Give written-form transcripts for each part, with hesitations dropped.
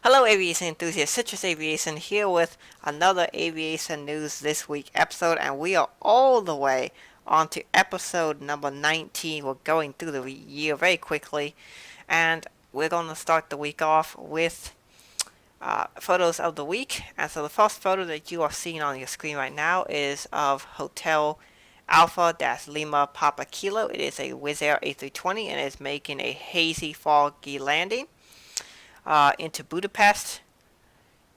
Hello, aviation enthusiasts. Citrus Aviation here with another aviation news this week episode, and we are all the way on to episode number 19. We're going through the year very quickly, and we're going to start the week off with photos of the week. And so the first photo that you are seeing on your screen right now is of Hotel Alpha-Lima Papa Kilo. It is a Wizz Air A320 and is making a hazy, foggy landing into Budapest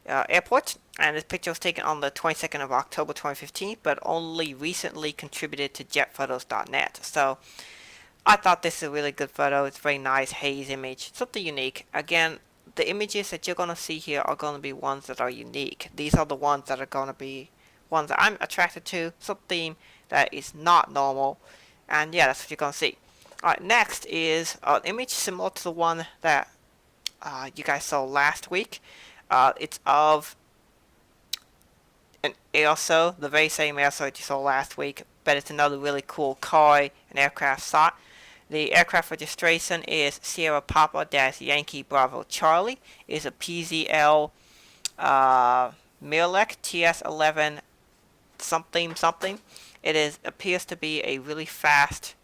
airport. And this picture was taken on the 22nd of October 2015, but only recently contributed to jetphotos.net. So I thought this is a really good photo. It's a very nice haze image, something unique. Again, the images that you're going to see here are going to be ones that are unique. These are the ones that are going to be ones that I'm attracted to, something that is not normal. And yeah, that's what you're going to see. Alright, next is an image similar to the one that you guys saw last week. It's of an airso, the very same airso that you saw last week, but it's another really cool car and aircraft shot. The aircraft registration is Sierra Papa Yankee Bravo Charlie. It is a PZL Mirlek TS11 something. It appears to be a really fast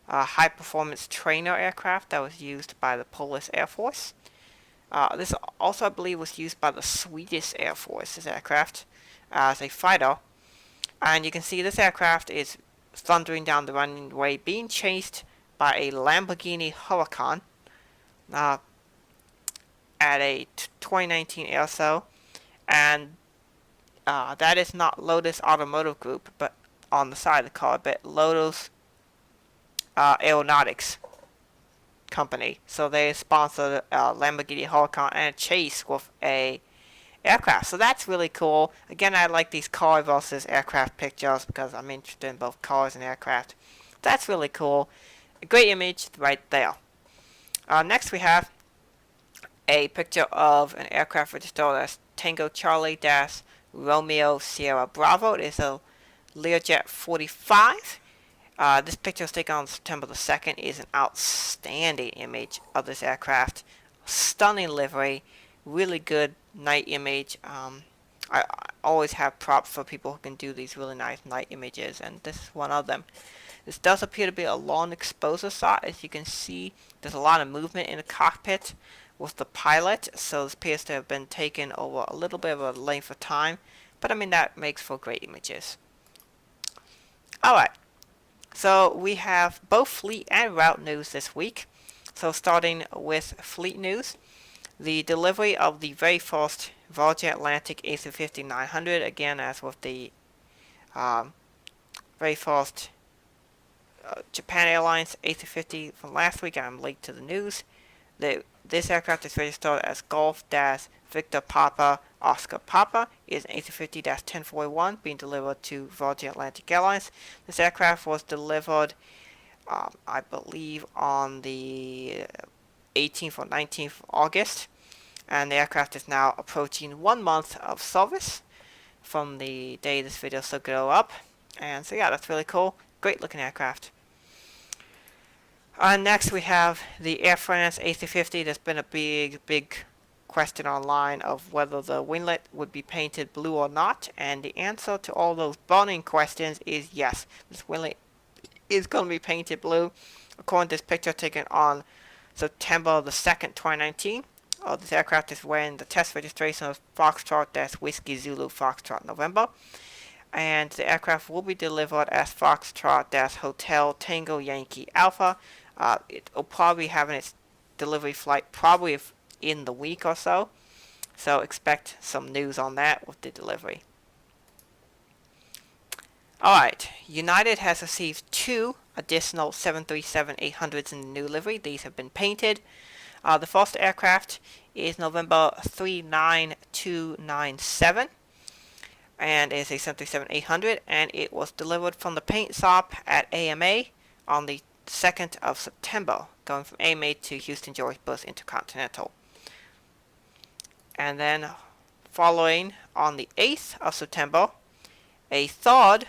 high performance trainer aircraft that was used by the Polish Air Force. This also, I believe, was used by the Swedish Air Force, this aircraft, as a fighter. And you can see this aircraft is thundering down the runway, being chased by a Lamborghini Huracan at a 2019 air show. And that is not Lotus Automotive Group, but on the side of the car, but Lotus Aeronautics company. So they sponsored a Lamborghini Huracan and a chase with a aircraft. So that's really cool. Again, I like these car versus aircraft pictures because I'm interested in both cars and aircraft. That's really cool. A great image right there. Next we have a picture of an aircraft registered as Tango Charlie Romeo Sierra Bravo. It is a Learjet 45. This picture was taken on September the 2nd. It is an outstanding image of this aircraft. Stunning livery. Really good night image. I always have props for people who can do these really nice night images, and this is one of them. This does appear to be a long exposure shot. As you can see, there's a lot of movement in the cockpit with the pilot, so this appears to have been taken over a little bit of a length of time, but I mean that makes for great images. Alright. So we have both fleet and route news this week. So starting with fleet news, the delivery of the very first Virgin Atlantic A350-900, again as with the very first Japan Airlines A350 from last week. I'm late to the news. This aircraft is registered as Golf-Victor Papa Oscar Papa. It is an A350-1041 being delivered to Virgin Atlantic Airlines. This aircraft was delivered, I believe, on the 18th or 19th of August. And the aircraft is now approaching 1 month of service from the day this video will go up. And so yeah, that's really cool. Great looking aircraft. Next we have the Air France A350. There's been a big question online of whether the winglet would be painted blue or not, and the answer to all those burning questions is yes. This winglet is going to be painted blue. According to this picture taken on September the 2nd, 2019, this aircraft is wearing the test registration of Foxtrot-Whiskey Zulu Foxtrot November. And the aircraft will be delivered as Foxtrot-Hotel Tango Yankee Alpha. It will probably have its delivery flight probably in the week or so. So expect some news on that with the delivery. Alright, United has received 2 additional 737-800s in the new livery. These have been painted. The first aircraft is November 39297. And is a 737-800, and it was delivered from the paint shop at AMA on the 2nd of September, going from AMA to Houston George Bush Intercontinental. And then following on the 8th of September, a third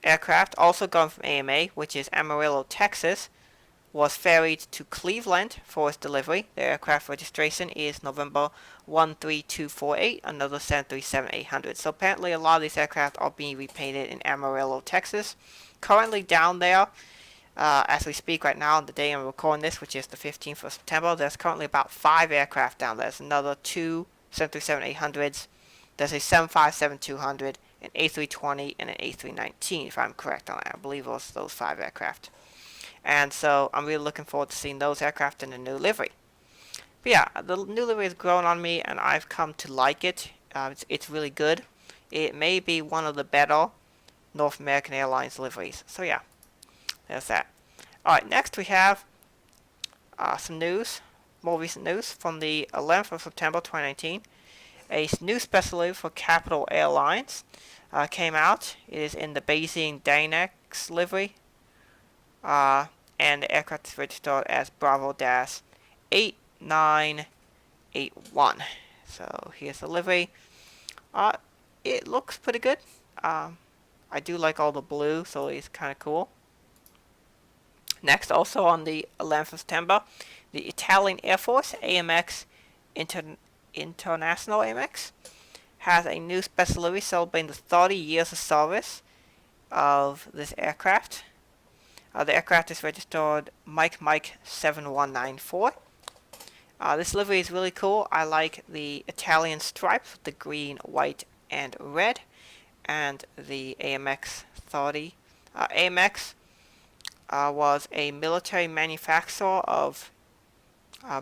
aircraft also going from AMA, which is Amarillo, Texas, was ferried to Cleveland for its delivery. The aircraft registration is November 13248, another 737-800. So apparently a lot of these aircraft are being repainted in Amarillo, Texas. Currently down there, as we speak right now, on the day I'm recording this, which is the 15th of September, there's currently about 5 aircraft down there. There's another 2 737-800s. There's a 757-200, an A320, and an A319, if I'm correct on that. I believe it was those 5 aircraft. And so I'm really looking forward to seeing those aircraft in the new livery. But yeah, the new livery has grown on me, and I've come to like it. It's really good. It may be one of the better North American Airlines liveries. So yeah, there's that. Alright, next we have some news, more recent news from the 11th of September 2019. A new special livery for Capital Airlines came out. It is in the Beijing Dynex livery. And the aircraft is registered as Bravo-8981. So here's the livery. It looks pretty good. I do like all the blue, so it's kind of cool. Next, also on the 11th of September, the Italian Air Force, AMX International AMX, has a new special livery celebrating the 30 years of service of this aircraft. The aircraft is registered Mike 7194. This livery is really cool. I like the Italian stripes, the green, white, and red, and the AMX 30. AMX was a military manufacturer of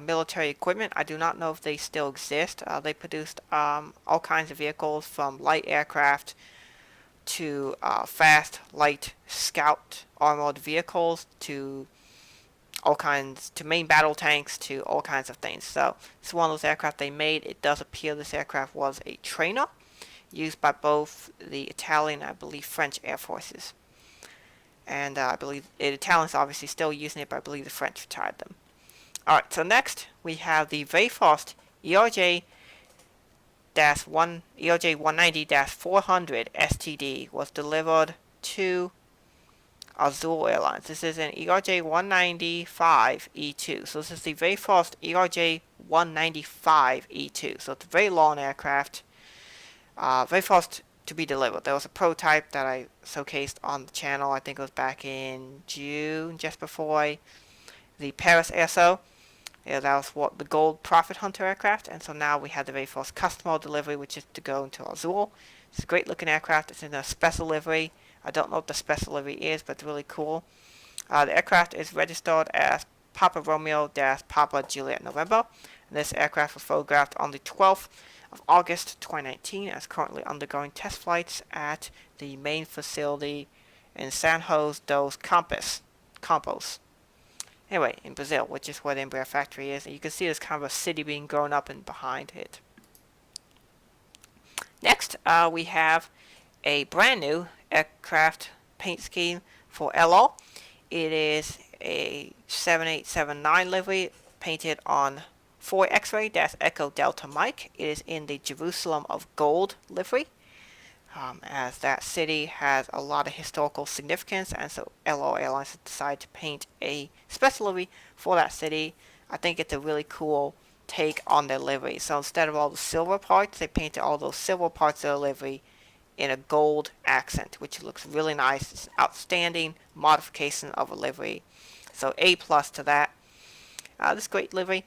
military equipment. I do not know if they still exist. They produced all kinds of vehicles, from light aircraft to fast, light, scout armored vehicles, to all kinds, to main battle tanks, to all kinds of things. So it's one of those aircraft they made. It does appear this aircraft was a trainer used by both the Italian and I believe French Air Forces. And I believe the Italians obviously still using it, but I believe the French retired them. Alright, so next we have the very first ERJ-190-400 STD was delivered to Azul Airlines. This is an ERJ-195-E2. So this is the very first ERJ-195-E2. So it's a very long aircraft. Very first to be delivered. There was a prototype that I showcased on the channel. I think it was back in June, just before the Paris Air Show. Yeah, that was what the Gold Profit Hunter aircraft, and so now we have the very first customer delivery, which is to go into Azul. It's a great looking aircraft. It's in a special livery. I don't know what the special livery is, but it's really cool. The aircraft is registered as Papa Romeo Papa Juliet November, and this aircraft was photographed on the 12th of August 2019 and is currently undergoing test flights at the main facility in San Jose dos Campos. Anyway, in Brazil, which is where the Embraer factory is, and you can see there's kind of a city being grown up in behind it. Next, we have a brand new aircraft paint scheme for LO. It is a 7879 livery painted on 4 X-Ray Echo Delta Mike. It is in the Jerusalem of Gold livery. As that city has a lot of historical significance, and so LO Airlines decided to paint a special livery for that city. I think it's a really cool take on their livery. So instead of all the silver parts, they painted all those silver parts of the livery in a gold accent, which looks really nice. It's an outstanding modification of a livery. So A+ to that. This great livery.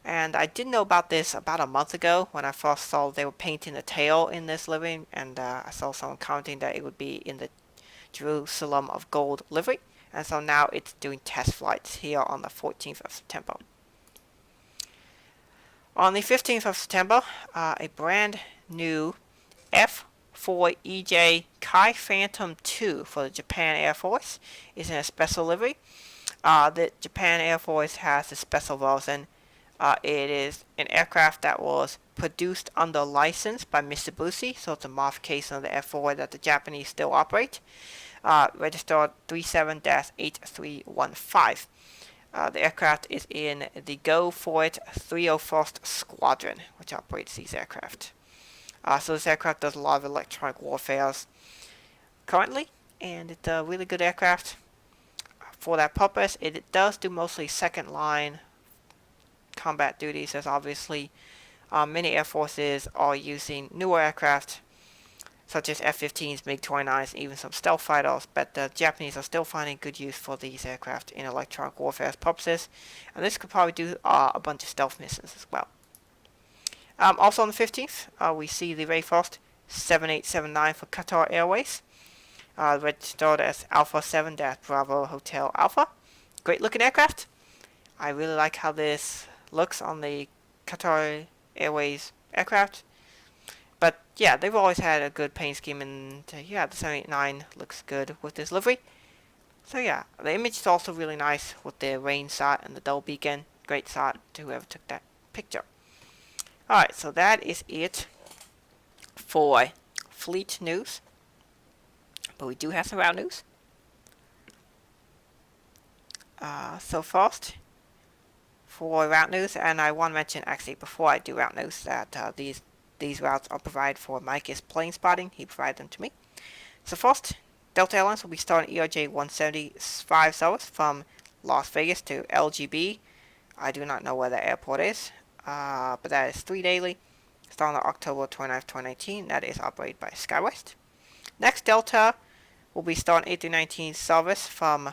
And I did know about this about a month ago when I first saw they were painting the tail in this livery, and I saw someone commenting that it would be in the Jerusalem of Gold livery, and so now it's doing test flights here on the 14th of September. On the 15th of September, a brand new F4EJ Kai Phantom 2 for the Japan Air Force is in a special livery. The Japan Air Force has a special version. It is an aircraft that was produced under license by Mitsubishi, so it's a modification of the F4 that the Japanese still operate. Registered 37-8315. The aircraft is in the Go For It 301st Squadron, which operates these aircraft. So this aircraft does a lot of electronic warfare currently, and it's a really good aircraft for that purpose. It does do mostly second line combat duties, as obviously many air forces are using newer aircraft such as F-15s, MiG-29s, even some stealth fighters, but the Japanese are still finding good use for these aircraft in electronic warfare purposes, and this could probably do a bunch of stealth missions as well. Also on the 15th, we see the very first 7879 for Qatar Airways, registered as Alpha 7 Bravo Hotel Alpha. Great looking aircraft. I really like how this looks on the Qatar Airways aircraft. But yeah, they've always had a good paint scheme, and yeah, the 789 looks good with this livery. So yeah, the image is also really nice with the rain shot and the double beacon. Great shot to whoever took that picture. Alright, so that is it for fleet news. But we do have some route news. So first, for route news, and I want to mention actually before I do route news that these routes are provided for Mike's plane spotting. He provided them to me. So first, Delta Airlines will be starting ERJ 175 service from Las Vegas to LGB. I do not know where that airport is, but that is 3 daily, starting on October 29th, 2019. That is operated by SkyWest. Next, Delta will be starting A319 service from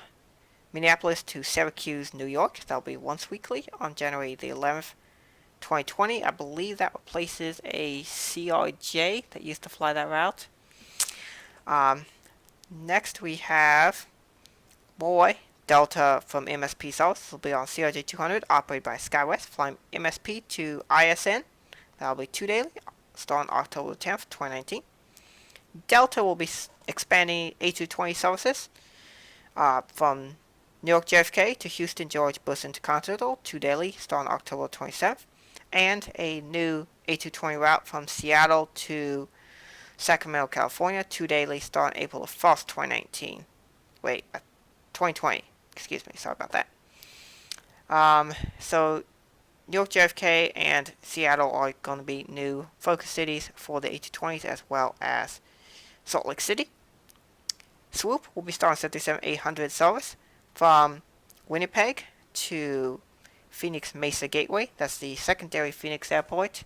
Minneapolis to Syracuse, New York. That will be once weekly on January the 11th, 2020. I believe that replaces a CRJ that used to fly that route. Next we have Boy Delta from MSP South. This will be on CRJ 200, operated by SkyWest, flying MSP to ISN. That will be 2 daily, starting October 10th, 2019. Delta will be expanding A220 services from New York JFK to Houston George Bush Intercontinental, 2 daily, starting October 27th. And a new A220 route from Seattle to Sacramento, California, 2 daily, starting April 1st, 2019. 2020. Excuse me, sorry about that. So New York JFK and Seattle are going to be new focus cities for the A220s, as well as Salt Lake City. Swoop will be starting 737-800 service from Winnipeg to Phoenix Mesa Gateway. That's the secondary Phoenix airport.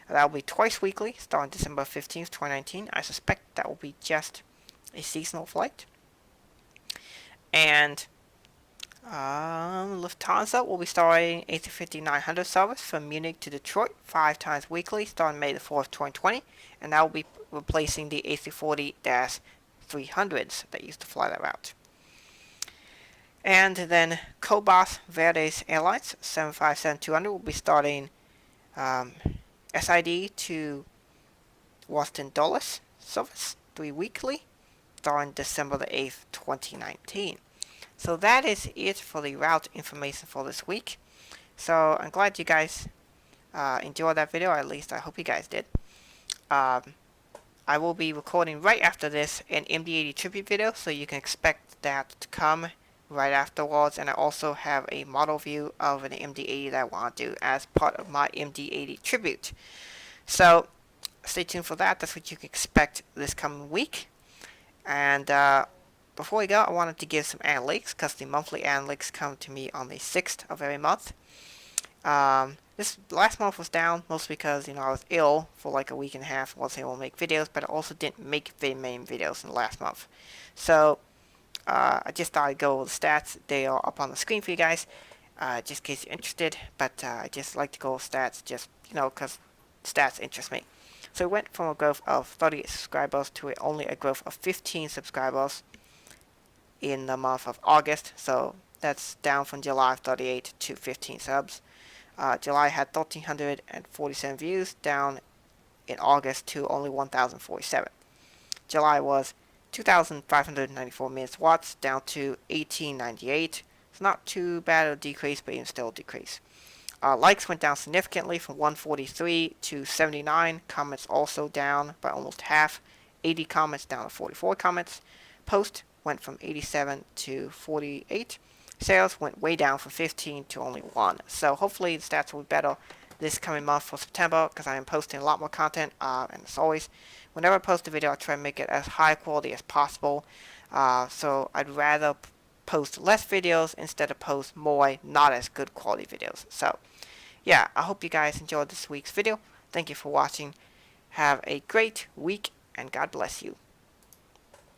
That will be twice weekly, starting December 15th, 2019. I suspect that will be just a seasonal flight. And Lufthansa will be starting A350-900 service from Munich to Detroit 5 times weekly, starting May the 4th, 2020. And that will be replacing the A340-300s that used to fly that route. And then Cobas Verdes Airlines 757-200 will be starting SID to Washington Dulles service 3 weekly, starting December the 8th, 2019. So that is it for the route information for this week. So I'm glad you guys enjoyed that video, or at least I hope you guys did. I will be recording right after this an MD-80 tribute video, so you can expect that to come right afterwards. And I also have a model view of an MD-80 that I want to do as part of my MD-80 tribute. So stay tuned for that. That's what you can expect this coming week. And before we go, I wanted to give some analytics, because the monthly analytics come to me on the 6th of every month. This last month was down, mostly because, I was ill for like a week and a half, wasn't able to make videos, but I also didn't make very many videos in the last month. So I just thought I'd go over the stats. They are up on the screen for you guys, just in case you're interested. But I just like to go over stats, just, because stats interest me. So we went from a growth of 38 subscribers to only a growth of 15 subscribers in the month of August. So that's down from July of 38 to 15 subs. July had 1,347 views, down in August to only 1,047. July was 2,594 minutes watched, down to 1,898. It's not too bad of a decrease, but even still a decrease. Likes went down significantly from 143 to 79. Comments also down by almost half. 80 comments down to 44 comments. Post went from 87 to 48. Sales went way down from 15 to only 1. So hopefully the stats will be better this coming month for September, because I am posting a lot more content. And as always, whenever I post a video, I try to make it as high quality as possible. So I'd rather post less videos instead of post more not as good quality videos. So yeah, I hope you guys enjoyed this week's video. Thank you for watching. Have a great week and God bless you.